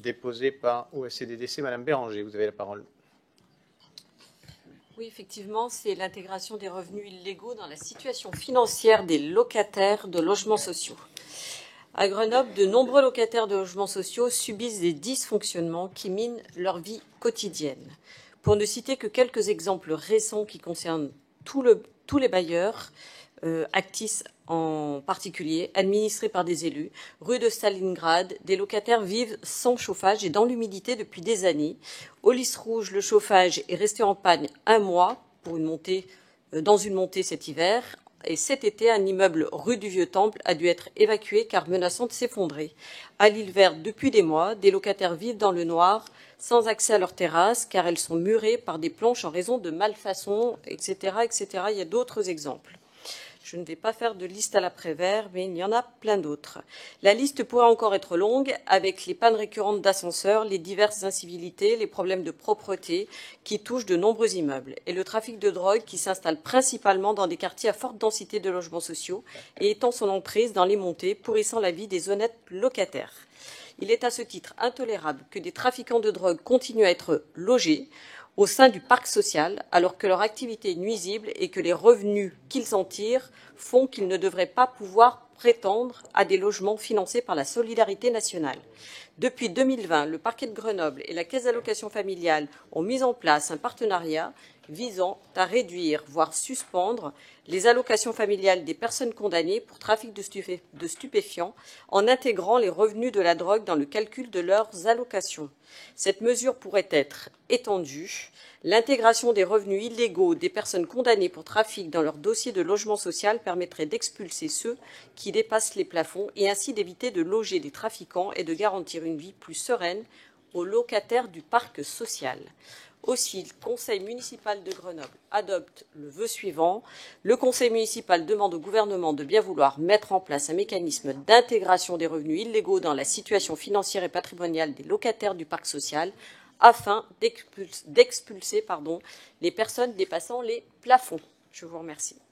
déposée par OSCDDC. Madame Béranger, vous avez la parole. Oui, effectivement, c'est l'intégration des revenus illégaux dans la situation financière des locataires de logements sociaux. À Grenoble, de nombreux locataires de logements sociaux subissent des dysfonctionnements qui minent leur vie quotidienne. Pour ne citer que quelques exemples récents qui concernent tous les bailleurs, Actis en particulier, administrés par des élus, rue de Stalingrad, des locataires vivent sans chauffage et dans l'humidité depuis des années. Au Lys Rouge, le chauffage est resté en panne un mois dans une montée cet hiver. Et cet été, un immeuble rue du Vieux-Temple a dû être évacué car menaçant de s'effondrer. À l'île Verte, depuis des mois, des locataires vivent dans le noir, sans accès à leurs terrasses, car elles sont murées par des planches en raison de malfaçons, etc., etc. Il y a d'autres exemples. Je ne vais pas faire de liste à l'après-vert, mais il y en a plein d'autres. La liste pourrait encore être longue, avec les pannes récurrentes d'ascenseurs, les diverses incivilités, les problèmes de propreté qui touchent de nombreux immeubles, et le trafic de drogue qui s'installe principalement dans des quartiers à forte densité de logements sociaux et étend son emprise dans les montées, pourrissant la vie des honnêtes locataires. Il est à ce titre intolérable que des trafiquants de drogue continuent à être logés au sein du parc social, alors que leur activité est nuisible et que les revenus qu'ils en tirent font qu'ils ne devraient pas pouvoir prétendre à des logements financés par la solidarité nationale. Depuis 2020, le parquet de Grenoble et la Caisse d'allocation familiale ont mis en place un partenariat visant à réduire, voire suspendre, les allocations familiales des personnes condamnées pour trafic de stupéfiants en intégrant les revenus de la drogue dans le calcul de leurs allocations. Cette mesure pourrait être étendue. L'intégration des revenus illégaux des personnes condamnées pour trafic dans leur dossier de logement social permettrait d'expulser ceux qui dépassent les plafonds et ainsi d'éviter de loger des trafiquants et de garantir une vie plus sereine aux locataires du parc social. Aussi, le Conseil municipal de Grenoble adopte le vœu suivant. Le Conseil municipal demande au gouvernement de bien vouloir mettre en place un mécanisme d'intégration des revenus illégaux dans la situation financière et patrimoniale des locataires du parc social afin d'expulser les personnes dépassant les plafonds. Je vous remercie.